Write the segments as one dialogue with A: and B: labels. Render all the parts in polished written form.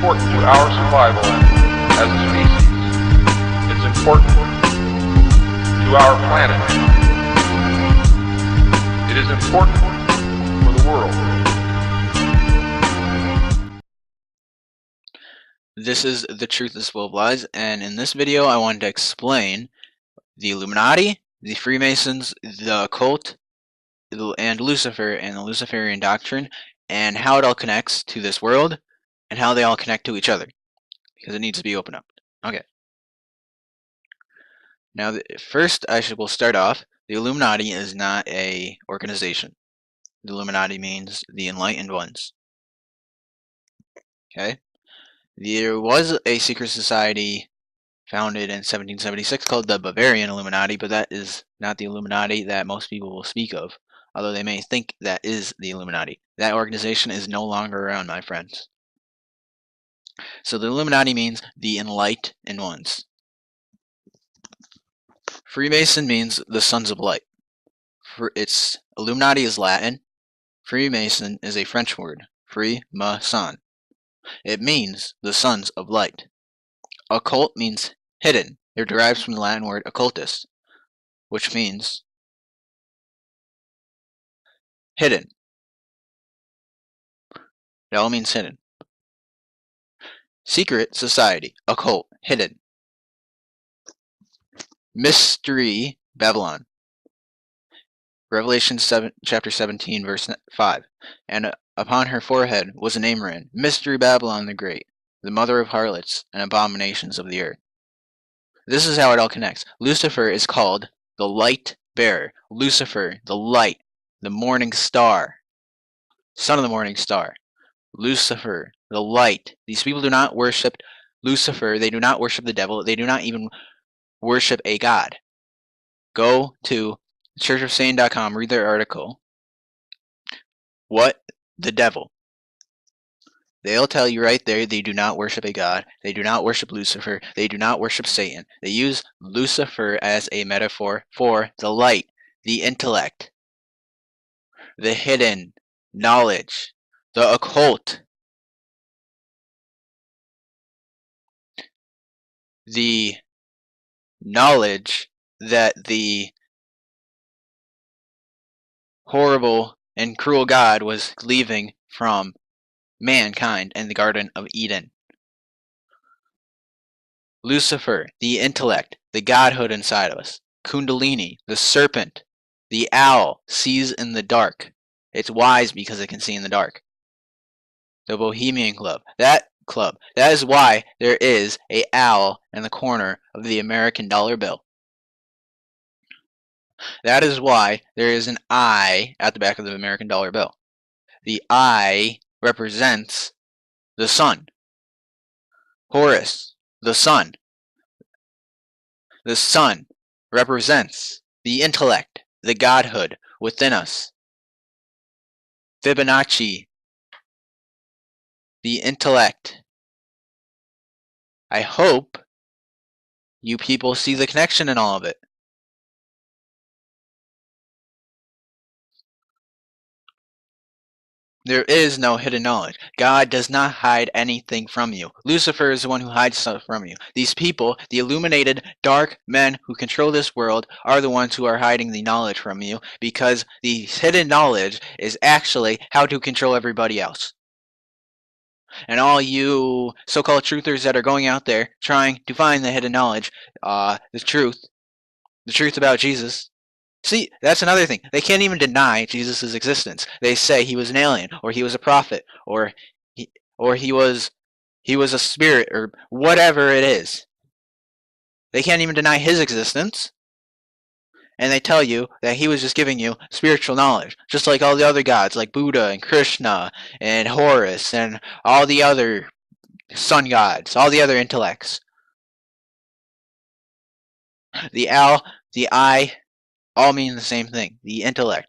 A: important to our survival as a species. It's important to our planet. It is important for the world.
B: This is The Truth is Full of Lies, and in this video I wanted to explain the Illuminati, the Freemasons, the Occult, and Lucifer and the Luciferian doctrine, and how it all connects to this world, and how they all connect to each other, because it needs to be opened up. Okay. Now, first we'll start off. The Illuminati is not a organization. The Illuminati means the Enlightened Ones. Okay. There was a secret society founded in 1776 called the Bavarian Illuminati, but that is not the Illuminati that most people will speak of, although they may think that is the Illuminati. That organization is no longer around, my friends. So the Illuminati means the Enlightened Ones. Freemason means the Sons of Light. Illuminati is Latin. Freemason is a French word, Freemason. It means the Sons of Light. Occult means hidden. It derives from the Latin word occultus, which means hidden. It all means hidden. Secret society, occult, hidden. Mystery Babylon. Revelation 7, chapter 17, verse 5. And upon her forehead was a name written, Mystery Babylon the Great, the mother of harlots and abominations of the earth. This is how it all connects. Lucifer is called the light bearer. Lucifer, the light, the morning star, son of the morning star. Lucifer, the light. These people do not worship Lucifer. They do not worship the devil. They do not even worship a god. Go to churchofsatan.com, read their article. What? The devil. They'll tell you right there they do not worship a god. They do not worship Lucifer. They do not worship Satan. They use Lucifer as a metaphor for the light, the intellect, the hidden knowledge, the occult, the knowledge that the horrible and cruel God was leaving from mankind in the Garden of Eden. Lucifer, the intellect, the godhood inside of us. Kundalini, the serpent, the owl, sees in the dark. It's wise because it can see in the dark. The Bohemian Club, that is why there is an owl in the corner of the American dollar bill. That is why there is an eye at the back of the American dollar bill. The eye represents the sun. Horus, the sun. The sun represents the intellect, the godhood within us. Fibonacci, the intellect. I hope you people see the connection in all of it. There is no hidden knowledge. God does not hide anything from you. Lucifer is the one who hides stuff from you. These people, the illuminated dark men who control this world, are the ones who are hiding the knowledge from you, because the hidden knowledge is actually how to control everybody else. And all you so-called truthers that are going out there trying to find the hidden knowledge, the truth about Jesus. See, that's another thing. They can't even deny Jesus' existence. They say he was an alien, or he was a prophet, or he was a spirit, or whatever it is. They can't even deny his existence. And they tell you that he was just giving you spiritual knowledge, just like all the other gods, like Buddha and Krishna and Horus and all the other sun gods, all the other intellects. The owl, the eye, all mean the same thing. The intellect.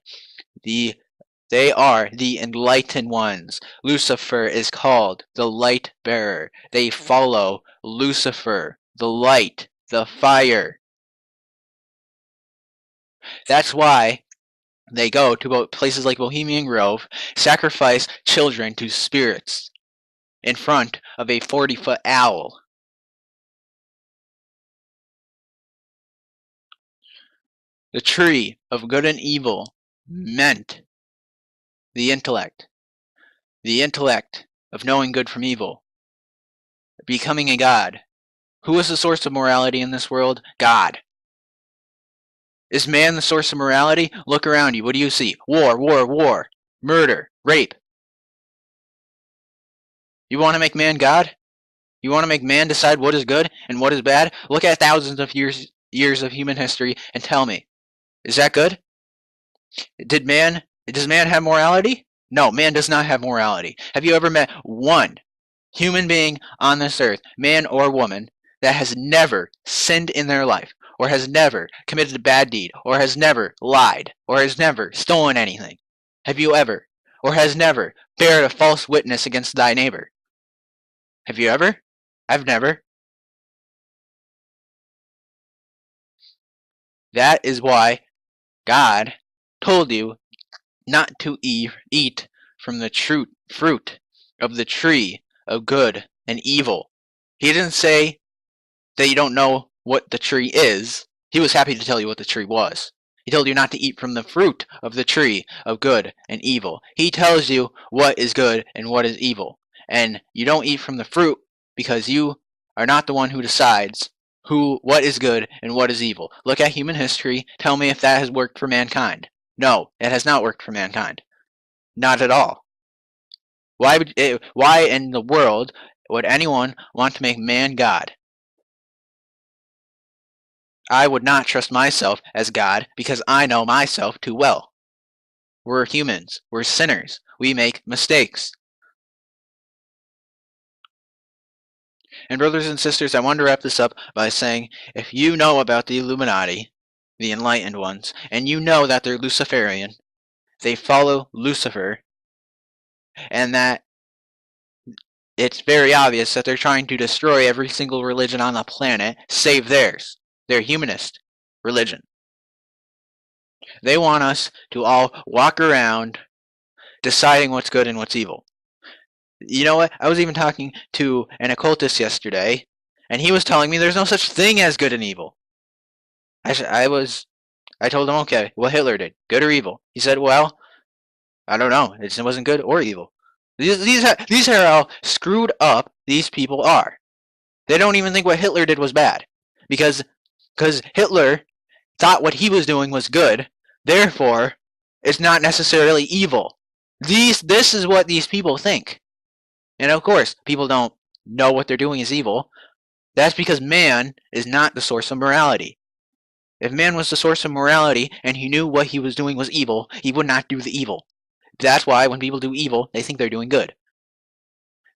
B: They are the enlightened ones. Lucifer is called the light bearer. They follow Lucifer, the light, the fire. That's why they go to places like Bohemian Grove, sacrifice children to spirits, in front of a 40-foot owl. The tree of good and evil meant the intellect of knowing good from evil, becoming a god. Who is the source of morality in this world? God. Is man the source of morality? Look around you. What do you see? War, war, war. Murder, rape. You want to make man God? You want to make man decide what is good and what is bad? Look at thousands of years of human history and tell me, is that good? Does man have morality? No, man does not have morality. Have you ever met one human being on this earth, man or woman, that has never sinned in their life, or has never committed a bad deed, or has never lied, or has never stolen anything? Have you ever? Or has never bared a false witness against thy neighbor? Have you ever? I've never. That is why God told you not to eat from the fruit of the tree of good and evil. He didn't say that you don't know what the tree is. He was happy to tell you what the tree was. He told you not to eat from the fruit of the tree of good and evil. He tells you what is good and what is evil. And you don't eat from the fruit because you are not the one who decides what is good and what is evil. Look at human history. Tell me if that has worked for mankind. No, it has not worked for mankind. Not at all. Why in the world would anyone want to make man God? I would not trust myself as God because I know myself too well. We're humans. We're sinners. We make mistakes. And brothers and sisters, I want to wrap this up by saying, if you know about the Illuminati, the enlightened ones, and you know that they're Luciferian, they follow Lucifer, and that it's very obvious that they're trying to destroy every single religion on the planet, save theirs, their humanist religion. They want us to all walk around deciding what's good and what's evil. You know what? I was even talking to an occultist yesterday, and he was telling me there's no such thing as good and evil. I told him, okay, what Hitler did, good or evil? He said, well, I don't know. It wasn't good or evil. These are how screwed up these people are. They don't even think what Hitler did was bad, because Hitler thought what he was doing was good. Therefore, it's not necessarily evil. This is what these people think. And of course, people don't know what they're doing is evil. That's because man is not the source of morality. If man was the source of morality and he knew what he was doing was evil, he would not do the evil. That's why when people do evil, they think they're doing good.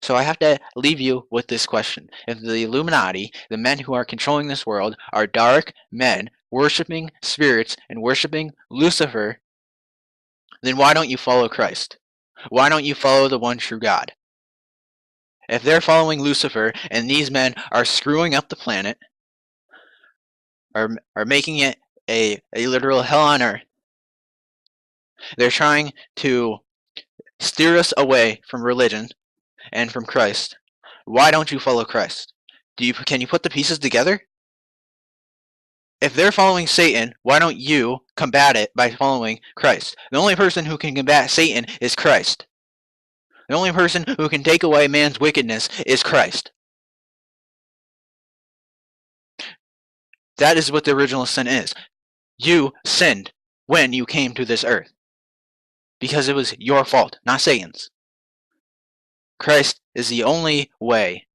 B: So I have to leave you with this question. If the Illuminati, the men who are controlling this world, are dark men worshipping spirits and worshipping Lucifer, then why don't you follow Christ? Why don't you follow the one true God? If they're following Lucifer and these men are screwing up the planet, are making it a literal hell on earth, they're trying to steer us away from religion and from Christ, why don't you follow Christ? Can you put the pieces together? If they're following Satan, why don't you combat it by following Christ? The only person who can combat Satan is Christ. The only person who can take away man's wickedness is Christ. That is what the original sin is. You sinned when you came to this earth, because it was your fault, not Satan's. Christ is the only way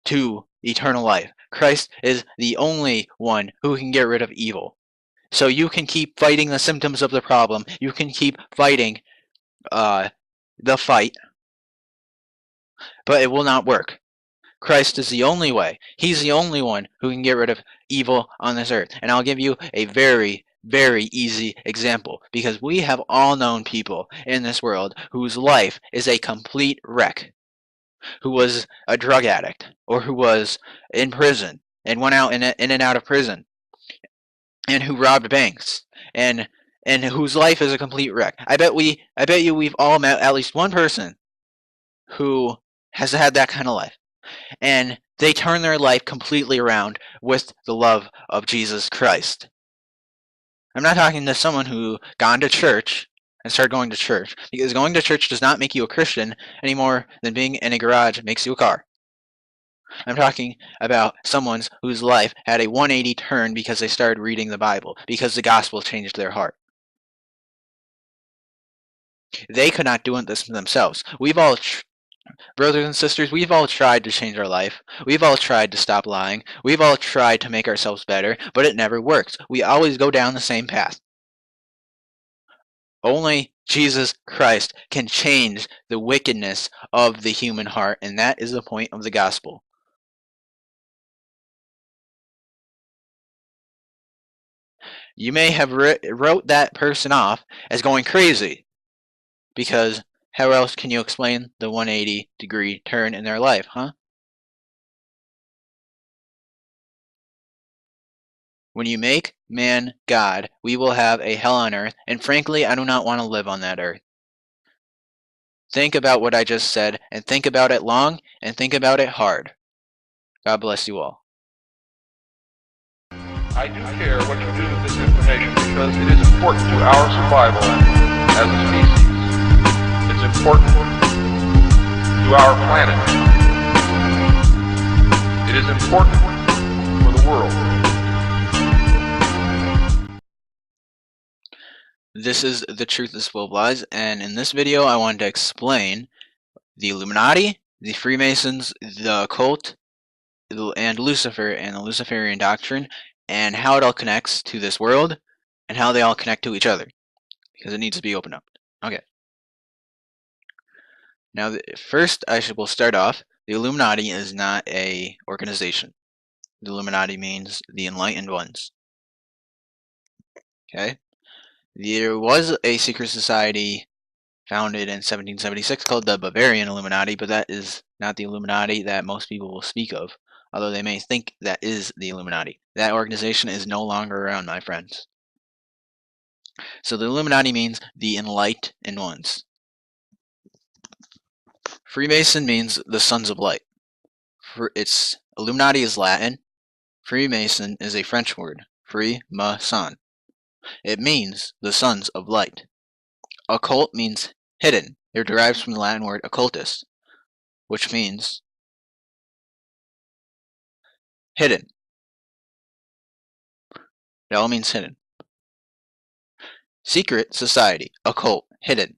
B: to eternal life. Christ is the only one who can get rid of evil. So you can keep fighting the symptoms of the problem. You can keep fighting the fight, but it will not work. Christ is the only way. He's the only one who can get rid of evil on this earth. And I'll give you a very, very easy example, because we have all known people in this world whose life is a complete wreck, who was a drug addict, or who was in prison and went out in and out of prison, and who robbed banks, and whose life is a complete wreck. I bet you we've all met at least one person who has had that kind of life. And they turn their life completely around with the love of Jesus Christ. I'm not talking to someone who gone to church and started going to church, because going to church does not make you a Christian any more than being in a garage makes you a car. I'm talking about someone whose life had a 180 turn because they started reading the Bible, because the gospel changed their heart. They could not do this themselves. We've all, brothers and sisters, we've all tried to change our life. We've all tried to stop lying. We've all tried to make ourselves better, but it never works. We always go down the same path. Only Jesus Christ can change the wickedness of the human heart, and that is the point of the gospel. You may have wrote that person off as going crazy, because how else can you explain the 180-degree turn in their life, huh? When you make man God, we will have a hell on earth, and frankly, I do not want to live on that earth. Think about what I just said, and think about it long, and think about it hard. God bless you all.
A: I do care what you do with this information because it is important to our survival as a species. It's important to our planet. It is important for the world.
B: This is The Truth is Full of Lies, and in this video I wanted to explain the Illuminati, the Freemasons, the Occult, and Lucifer and the Luciferian doctrine, and how it all connects to this world, and how they all connect to each other, because it needs to be opened up. Okay. Now, first will start off, the Illuminati is not a organization. The Illuminati means the Enlightened Ones. Okay? There was a secret society founded in 1776 called the Bavarian Illuminati, but that is not the Illuminati that most people will speak of, although they may think that is the Illuminati. That organization is no longer around, my friends. So the Illuminati means the Enlightened Ones. Freemason means the Sons of Light. Illuminati is Latin. Freemason is a French word, Freemason. It means the Sons of Light. Occult means hidden. It derives from the Latin word occultus, which means hidden. It all means hidden. Secret society, occult, hidden.